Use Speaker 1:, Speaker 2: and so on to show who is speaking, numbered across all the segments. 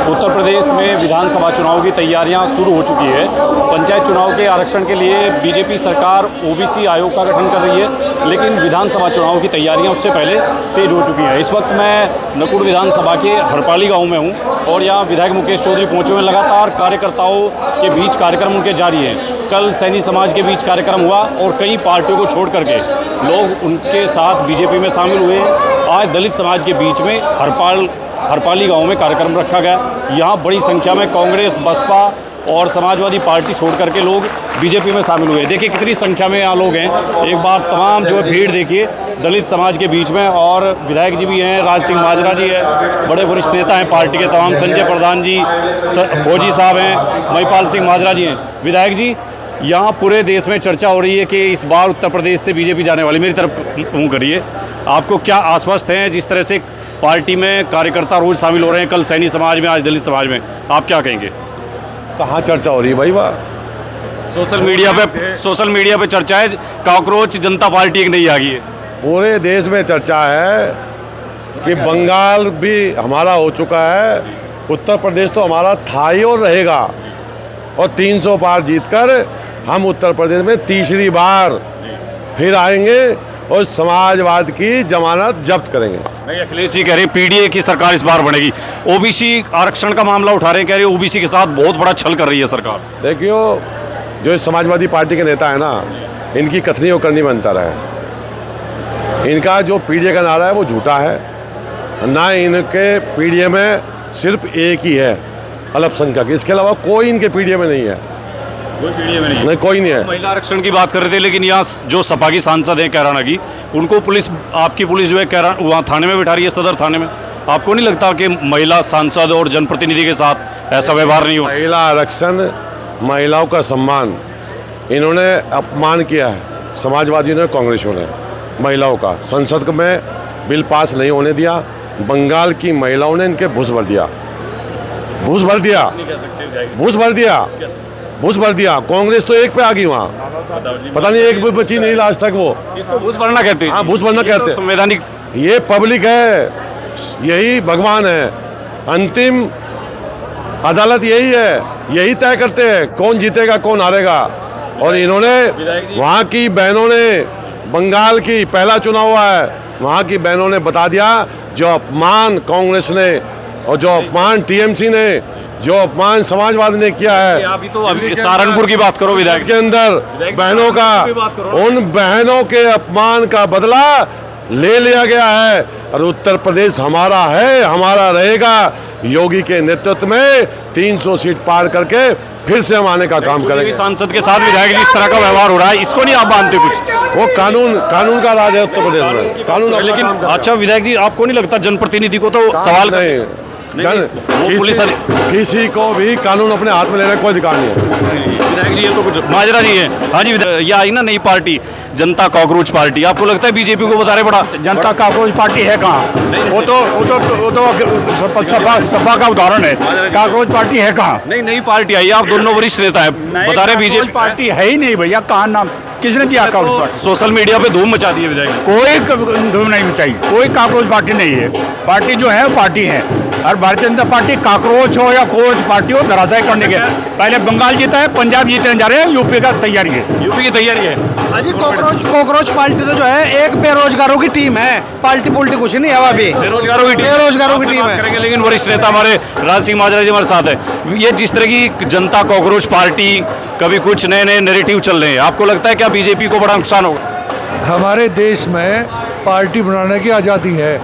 Speaker 1: उत्तर प्रदेश में विधानसभा चुनाव की तैयारियां शुरू हो चुकी है। पंचायत चुनाव के आरक्षण के लिए बीजेपी सरकार ओबीसी आयोग का गठन कर रही है, लेकिन विधानसभा चुनाव की तैयारियां उससे पहले तेज हो चुकी हैं। इस वक्त मैं नकुड़ विधानसभा के हरपाली गांव में हूं और यहां विधायक मुकेश चौधरी पहुंचे हुए। लगातार कार्यकर्ताओं के बीच कार्यक्रम उनके जारी हैं। कल सैनी समाज के बीच कार्यक्रम हुआ और कई पार्टियों को छोड़ करके लोग उनके साथ बीजेपी में शामिल हुए। आज दलित समाज के बीच में हरपाली गांव में कार्यक्रम रखा गया। यहाँ बड़ी संख्या में कांग्रेस, बसपा और समाजवादी पार्टी छोड़ करके लोग बीजेपी में शामिल हुए। देखिए कितनी संख्या में यहाँ लोग हैं। एक बार तमाम जो है भीड़ देखिए दलित समाज के बीच में। और विधायक जी भी हैं, राज सिंह माजरा जी है, बड़े वरिष्ठ नेता हैं पार्टी के तमाम, संजय प्रधान जी, फौजी साहब हैं, महिपाल सिंह माजरा जी हैं। विधायक जी, यहाँ पूरे देश में चर्चा हो रही है कि इस बार उत्तर प्रदेश से बीजेपी जाने वाली। मेरी तरफ मुँह करिए, आपको क्या आश्वस्त हैं? जिस तरह से पार्टी में कार्यकर्ता रोज शामिल हो रहे हैं, कल सैनी समाज में, आज दलित समाज में, आप क्या कहेंगे?
Speaker 2: कहाँ चर्चा हो रही है भाई? वाह,
Speaker 1: सोशल मीडिया पे चर्चा है, कॉकरोच जनता पार्टी एक नई आ गई है।
Speaker 2: पूरे देश में चर्चा है कि बंगाल भी हमारा हो चुका है, उत्तर प्रदेश तो हमारा था ही और रहेगा। और 300 पार जीतकर हम उत्तर प्रदेश में तीसरी बार फिर आएंगे और समाजवाद की जमानत जब्त करेंगे।
Speaker 1: नहीं, अखिलेश जी कह रहे हैं पीडीए की सरकार इस बार बनेगी। ओबीसी आरक्षण का मामला उठा रहे हैं, कह रहे हैं ओबीसी के साथ बहुत बड़ा छल कर रही है सरकार।
Speaker 2: देखियो, जो समाजवादी पार्टी के नेता है ना, इनकी कथनी और करनी में अंतर है। इनका जो पीडीए का नारा है वो झूठा है ना। इनके पीडीए में सिर्फ एक ही है, अल्पसंख्यक, इसके अलावा कोई इनके पीडीए में नहीं है।
Speaker 1: कोई पीडीए में नहीं,
Speaker 2: कोई नहीं है।
Speaker 1: महिला आरक्षण की बात कर रहे थे, लेकिन यहाँ जो सपा की सांसद है कैराना की, उनको पुलिस, आपकी पुलिस जो है वहाँ थाने में बिठा रही है, सदर थाने में। आपको नहीं लगता कि महिला सांसद और जनप्रतिनिधि के साथ ऐसा व्यवहार नहीं हो?
Speaker 2: महिला आरक्षण, महिलाओं का सम्मान, इन्होंने अपमान किया है समाजवादियों ने, कांग्रेसियों ने महिलाओं का। संसद में बिल पास नहीं होने दिया। बंगाल की महिलाओं ने इनके घूस भर दिया, घूस भर दिया, घूस भर दिया, घूस भर दिया। कांग्रेस तो एक पे आ गई वहाँ, पता नहीं एक भी बची नहीं लास्ट तक। वो
Speaker 1: इसको घूस भरना कहते हैं।
Speaker 2: हाँ, घूस भरना कहते हैं।
Speaker 1: संवैधानिक,
Speaker 2: ये पब्लिक है, यही भगवान है। अंतिम अदालत यही है, यही तय करते हैं कौन जीतेगा कौन हारेगा। और इन्होंने, वहाँ की बहनों ने, बंगाल की पहला चुनाव हुआ है, वहाँ की बहनों ने बता दिया, जो अपमान कांग्रेस ने और जो अपमान टीएमसी ने, जो अपमान समाजवाद ने किया है।
Speaker 1: अभी तो अभी सहारनपुर की बात करो, विधायक
Speaker 2: के अंदर बहनों का, उन बहनों के अपमान का बदला ले लिया गया है। और उत्तर प्रदेश हमारा है, हमारा रहेगा। योगी के नेतृत्व में 300 सीट पार करके फिर से हम आने का काम करेंगे।
Speaker 1: सांसद के साथ विधायक जी इस तरह का व्यवहार हो रहा है, इसको नहीं आप मानते? कुछ वो
Speaker 2: कानून का राज है उत्तर प्रदेश में, कानून।
Speaker 1: लेकिन अच्छा विधायक जी, आपको नहीं लगता जनप्रतिनिधि को तो सवाल
Speaker 2: नहीं, किसी को भी कानून अपने हाथ में लेने का कोई अधिकार नहीं है।
Speaker 1: विधायक जी ये तो कुछ माजरा जी है। हाँ जी, ये आई ना नई पार्टी, जनता कॉकरोच पार्टी। आपको लगता है बीजेपी को बता रहे बड़ा?
Speaker 3: जनता कॉकरोच पार्टी है कहाँ? वो तो सपा का उदाहरण है। कॉकरोच पार्टी है कहाँ?
Speaker 1: नहीं, नई पार्टी आई, आप दोनों वरिष्ठ नेता है, बता रहे बीजेपी
Speaker 3: पार्टी है ही नहीं भैया। कहाँ नाम किसने दिया?
Speaker 1: सोशल मीडिया पे धूम मचा दी है विधायक।
Speaker 3: कोई धूम नहीं मचाई, कोई कॉकरोच पार्टी नहीं है। पार्टी जो है पार्टी है, और भारतीय जनता पार्टी कॉकरोच हो या कोच पार्टी हो, धराशायी करने के पहले बंगाल जीता है, पंजाब जीतने जा रहे हैं, यूपी का तैयारी है,
Speaker 1: यूपी की तैयारी है।
Speaker 4: अजी कॉकरोच पार्टी तो जो है एक बेरोजगारों की टीम है, पार्टी कुछ नहीं है। अभी
Speaker 1: बेरोजगारों की
Speaker 4: टीम है।
Speaker 1: करेंगे, लेकिन वरिष्ठ नेता हमारे राज सिंह माजरा जी हमारे साथ है। ये जिस तरह की जनता कॉकरोच पार्टी, कभी कुछ नए नए नैरेटिव चल रहे हैं, आपको लगता है क्या बीजेपी को बड़ा नुकसान होगा?
Speaker 5: हमारे देश में पार्टी बनाने की आज़ादी है।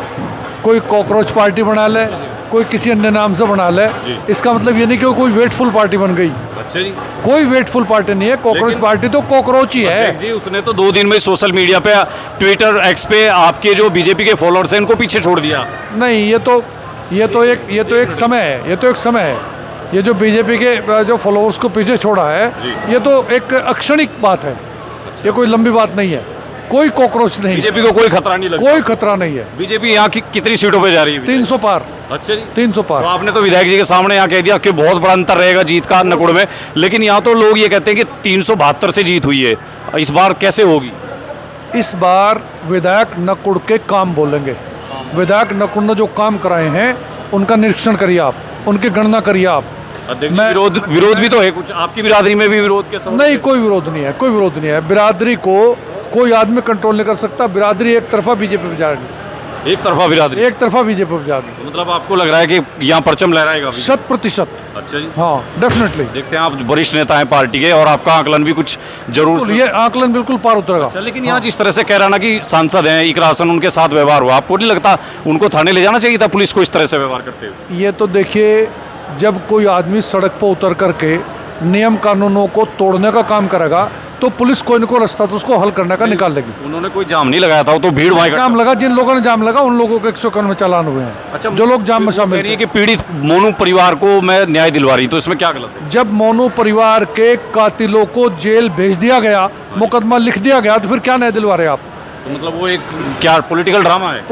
Speaker 5: कोई कॉकरोच पार्टी बना ले, कोई किसी अन्य नाम से बना ले, इसका मतलब ये नहीं कि कोई वेटफुल पार्टी बन गई।
Speaker 1: अच्छा जी,
Speaker 5: कोई वेटफुल पार्टी नहीं है। कॉकरोच पार्टी तो कॉकरोच ही है
Speaker 1: जी। उसने तो 2 दिन में सोशल मीडिया पे, ट्विटर, एक्स पे आपके जो बीजेपी के फॉलोअर्स हैं इनको पीछे छोड़ दिया।
Speaker 5: नहीं, ये तो एक समय है। ये जो बीजेपी के जो फॉलोअर्स को पीछे छोड़ा है, ये तो एक अक्षणिक बात है। ये कोई लंबी बात नहीं है। कोई कॉकरोच नहीं,
Speaker 1: बीजेपी को कोई खतरा नहीं लगता?
Speaker 5: कोई खतरा नहीं है।
Speaker 1: बीजेपी यहाँ की कितनी सीटों पे जा रही है?
Speaker 5: 300 पार।
Speaker 1: अच्छा जी,
Speaker 5: 300 पार।
Speaker 1: तो आपने तो विधायक जी के सामने यहाँ कह दिया कि बहुत बड़ा अंतर रहेगा जीत का नकुड़ में, लेकिन यहाँ तो लोग ये कहते हैं कि 372 से जीत हुई है। इस बार कैसे होगी?
Speaker 5: इस बार विधायक नकुड़ के काम बोलेंगे। विधायक नकुड़ ने जो काम कराए हैं उनका निरीक्षण करिए आप, उनकी गणना करिए आप।
Speaker 1: अध्यक्ष जी, विरोध भी तो है कुछ, आपकी बिरादरी में भी विरोध के सवाल?
Speaker 5: नहीं, कोई विरोध नहीं है, कोई विरोध नहीं है। बिरादरी को कोई आदमी कंट्रोल नहीं कर सकता। बिरादरी एक तरफा बीजेपी पे जा रही है,
Speaker 1: एक तरफा बिरादरी,
Speaker 5: एक तरफा बीजेपी पे जा रही है,
Speaker 1: मतलब आपको लग रहा है कि यहाँ परचम लहराएगा?
Speaker 5: 100%।
Speaker 1: अच्छा जी,
Speaker 5: हाँ, डेफिनेटली।
Speaker 1: देखते हैं, आप वरिष्ठ नेता हैं पार्टी के और आपका आकलन भी कुछ जरूर।
Speaker 5: ये आकलन बिल्कुल पार उतरेगा।
Speaker 1: अच्छा, लेकिन यहाँ जिस तरह से कह रहा ना कि सांसद हैं इकरा हसन, उनके साथ व्यवहार हुआ, आपको नहीं लगता उनको थाने ले जाना चाहिए था पुलिस को इस तरह से व्यवहार करते हुए?
Speaker 5: ये तो देखिए, जब कोई आदमी सड़क पर उतर करके नियम कानूनों को तोड़ने का काम करेगा तो पुलिस कोई न कोई रास्ता तो उसको हल करने का निकाल लेगी।
Speaker 1: उन्होंने कोई जाम नहीं लगाया था, वो तो भीड़ वहाँ
Speaker 5: जाम लगा, जिन लोगों ने जाम लगा उन लोगों के 151 में चालान हुए हैं।
Speaker 1: अच्छा,
Speaker 5: जो लोग जाम में शामिल
Speaker 1: थे। कि पीड़ित मोनू परिवार को मैं न्याय दिलवा रही, तो इसमें क्या गलत है?
Speaker 5: जब मोनू परिवार के कातिलों को जेल भेज दिया गया, मुकदमा लिख दिया गया, तो फिर क्या न्याय दिलवा रहे आप?
Speaker 1: तो मतलब वो एक क्या पॉलिटिकल ड्रामा है?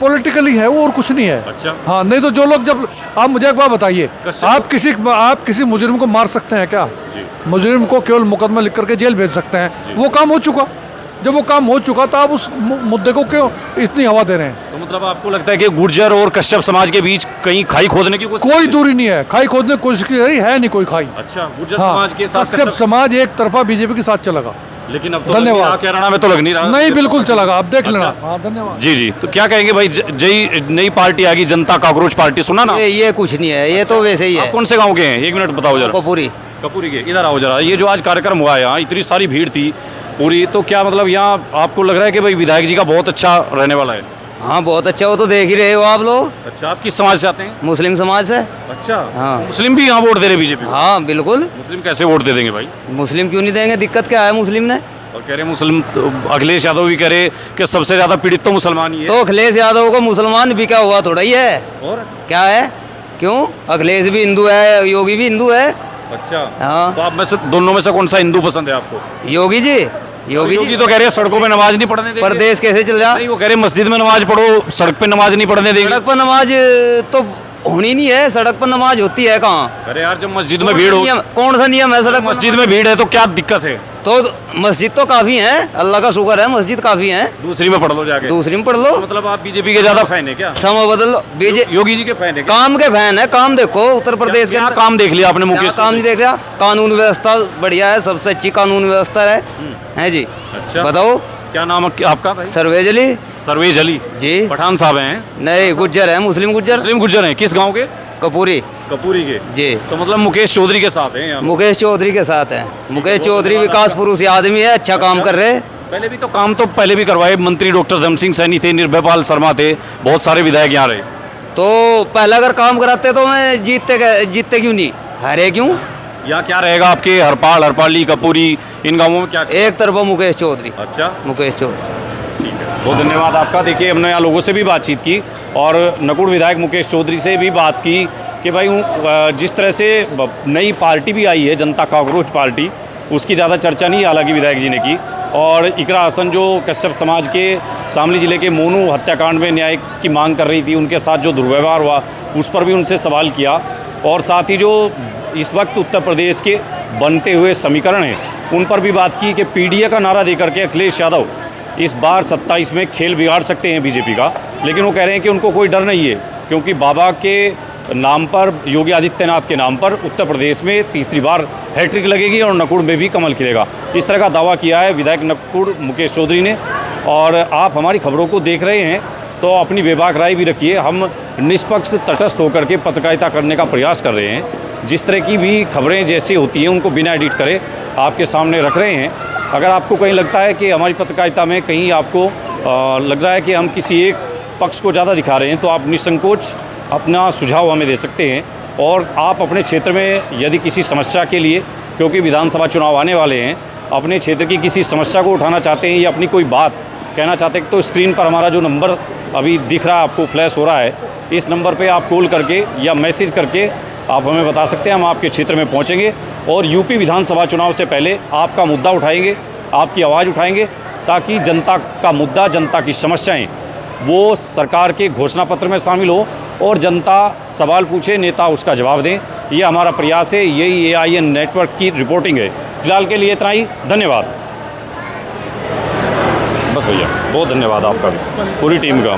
Speaker 5: पॉलिटिकली है वो, और कुछ नहीं है।
Speaker 1: अच्छा,
Speaker 5: हाँ, नहीं तो जो लोग, जब आप मुझे एक बात बताइए, आप किसी मुजरिम को मार सकते हैं क्या? मुजरिम को केवल मुकदमा लिख करके जेल भेज सकते हैं, वो काम हो चुका। जब वो काम हो चुका तो आप उस मुद्दे को क्यों इतनी हवा दे रहे हैं?
Speaker 1: तो मतलब आपको लगता है कि गुर्जर और कश्यप समाज के बीच कहीं खाई खोदने की
Speaker 5: कोई दूरी नहीं है, खाई खोदने की कोशिश की जा रही है नहीं कोई खाई।
Speaker 1: अच्छा, गुर्जर
Speaker 5: हाँ,
Speaker 1: समाज के साथ
Speaker 5: कश्यप समाज एक तरफा बीजेपी के साथ चलेगा।
Speaker 1: लेकिन अब तो
Speaker 5: धन्यवाद।
Speaker 1: कैराना में तो लग नहीं रहा।
Speaker 5: नहीं, बिल्कुल चलेगा, आप देख लेना।
Speaker 1: अच्छा।
Speaker 5: हाँ, धन्यवाद।
Speaker 1: जी जी, तो क्या कहेंगे भाई, नई पार्टी आ गई, जनता काकरोच पार्टी, सुना ना?
Speaker 6: ये कुछ नहीं है, ये तो वैसे ही
Speaker 1: आप
Speaker 6: है।
Speaker 1: कौन से गांव के हैं? एक मिनट बताओ जरा।
Speaker 6: कपूरी।
Speaker 1: कपूरी के, इधर आओ जरा। ये जो आज कार्यक्रम हुआ है, यहाँ इतनी सारी भीड़ थी पूरी, तो क्या मतलब यहाँ आपको लग रहा है कि भाई विधायक जी का बहुत अच्छा रहने वाला है?
Speaker 6: हाँ, बहुत अच्छा, वो तो देख ही रहे हो आप लोग।
Speaker 1: अच्छा, आप किस समाज से आते हैं?
Speaker 6: मुस्लिम समाज से।
Speaker 1: अच्छा,
Speaker 6: हाँ।
Speaker 1: मुस्लिम भी यहाँ वोट दे रहे बीजेपी को?
Speaker 6: हाँ, बिल्कुल।
Speaker 1: मुस्लिम कैसे वोट दे देंगे भाई?
Speaker 6: मुस्लिम क्यों नहीं देंगे, दिक्कत क्या है मुस्लिम ने?
Speaker 1: और कह रहे मुस्लिम, तो अखिलेश यादव भी कह रहे कि सबसे ज्यादा पीड़ित तो मुसलमान ही है।
Speaker 6: तो अखिलेश यादव को मुसलमान भी क्या हुआ थोड़ा ही है?
Speaker 1: और
Speaker 6: क्या है, क्यों? अखिलेश भी हिंदू है, योगी भी हिंदू है।
Speaker 1: अच्छा,
Speaker 6: हाँ।
Speaker 1: तो आप में से दोनों में से कौन सा हिंदू पसंद है आपको?
Speaker 6: योगी जी। योगी जी
Speaker 1: तो कह रहे हैं सड़कों में नमाज नहीं पढ़ने देंगे।
Speaker 6: प्रदेश कैसे चल रहा?
Speaker 1: नहीं, वो कह रहे मस्जिद में नमाज पढ़ो, सड़क पे नमाज नहीं पढ़ने देंगे।
Speaker 6: सड़क पर नमाज तो होनी नहीं है, सड़क पर नमाज होती है कहाँ?
Speaker 1: अरे यार, जब मस्जिद में भीड़ हो,
Speaker 6: कौन सा नियम है सड़क पर?
Speaker 1: मस्जिद में भीड़ है तो क्या दिक्कत है?
Speaker 6: तो मस्जिद तो काफी है, अल्लाह का शुक्र है, मस्जिद काफी है।
Speaker 1: दूसरी में पढ़ लो जाके।
Speaker 6: दूसरी में पढ़ लो।
Speaker 1: मतलब आप बीजेपी के ज्यादा फैन है क्या?
Speaker 6: समय बदल लो।
Speaker 1: योगी जी के फैन है क्या?
Speaker 6: काम के फैन है, काम देखो उत्तर प्रदेश के
Speaker 1: क्या काम देख लिया आपने मुकेश?
Speaker 6: काम नहीं देख रहा, कानून व्यवस्था बढ़िया है, सबसे अच्छी कानून व्यवस्था है जी।
Speaker 1: अच्छा,
Speaker 6: बताओ
Speaker 1: क्या नाम है आपका भाई?
Speaker 6: सर्वेज अली
Speaker 1: सर्वेज अली
Speaker 6: जी।
Speaker 1: पठान साहब हैं?
Speaker 6: नहीं, गुज्जर है, मुस्लिम गुज्जर।
Speaker 1: मुस्लिम गुज्जर हैं? किस गांव के?
Speaker 6: कपूरी
Speaker 1: कपूरी के
Speaker 6: जी।
Speaker 1: तो मतलब मुकेश चौधरी के साथ हैं यहाँ?
Speaker 6: मुकेश चौधरी के साथ है। मुकेश चौधरी विकास पुरुष आदमी है, अच्छा काम कर रहे।
Speaker 1: पहले भी तो काम तो पहले भी करवाए, मंत्री डॉक्टर धर्म सिंह सैनी थे, निर्भयपाल शर्मा थे, बहुत सारे विधायक यहाँ रहे।
Speaker 6: तो पहले अगर काम कराते तो मैं जीतते क्यों नहीं, हारे क्यों?
Speaker 1: यहाँ क्या रहेगा आपके हरपाली कपूरी इन गांवों में क्या?
Speaker 6: एक तरफा मुकेश चौधरी।
Speaker 1: अच्छा,
Speaker 6: मुकेश चौधरी।
Speaker 1: ठीक है, बहुत धन्यवाद आपका। देखिए, हमने यहाँ लोगों से भी बातचीत की और नकुड़ विधायक मुकेश चौधरी से भी बात की कि भाई जिस तरह से नई पार्टी भी आई है, जनता काकरोच पार्टी, उसकी ज़्यादा चर्चा नहीं हालांकि विधायक जी ने की। और इकरा हसन जो कश्यप समाज के शामली जिले के मोनू हत्याकांड में न्याय की मांग कर रही थी, उनके साथ जो दुर्व्यवहार हुआ उस पर भी उनसे सवाल किया। और साथ ही जो इस वक्त उत्तर प्रदेश के बनते हुए समीकरण हैं उन पर भी बात की कि पीडीए का नारा देकर के अखिलेश यादव इस बार 27 में खेल बिगाड़ सकते हैं बीजेपी का। लेकिन वो कह रहे हैं कि उनको कोई डर नहीं है, क्योंकि बाबा के नाम पर, योगी आदित्यनाथ के नाम पर उत्तर प्रदेश में तीसरी बार हैट्रिक लगेगी और नकुड़ में भी कमल खिलेगा। इस तरह का दावा किया है विधायक नकुड़ मुकेश चौधरी ने। और आप हमारी खबरों को देख रहे हैं तो अपनी बेबाक राय भी रखिए। हम निष्पक्ष तटस्थ होकर के पत्रकारिता करने का प्रयास कर रहे हैं। जिस तरह की भी खबरें जैसी होती हैं उनको बिना एडिट करे आपके सामने रख रहे हैं। अगर आपको कहीं लगता है कि हमारी पत्रकारिता में कहीं आपको लग रहा है कि हम किसी एक पक्ष को ज़्यादा दिखा रहे हैं, तो आप निसंकोच अपना सुझाव हमें दे सकते हैं। और आप अपने क्षेत्र में यदि किसी समस्या के लिए, क्योंकि विधानसभा चुनाव आने वाले हैं, अपने क्षेत्र की किसी समस्या को उठाना चाहते हैं या अपनी कोई बात कहना चाहते हैं, तो स्क्रीन पर हमारा जो नंबर अभी दिख रहा है, आपको फ्लैश हो रहा है, इस नंबर पे आप कॉल करके या मैसेज करके आप हमें बता सकते हैं। हम आपके क्षेत्र में पहुंचेंगे और यूपी विधानसभा चुनाव से पहले आपका मुद्दा उठाएंगे, आपकी आवाज़ उठाएंगे, ताकि जनता का मुद्दा, जनता की समस्याएं वो सरकार के घोषणा पत्र में शामिल हो और जनता सवाल पूछे, नेता उसका जवाब दें। ये हमारा प्रयास है, यही AIN नेटवर्क की रिपोर्टिंग है। फिलहाल के लिए इतना ही, धन्यवाद। बस भैया, बहुत धन्यवाद आपका भी, पूरी टीम का।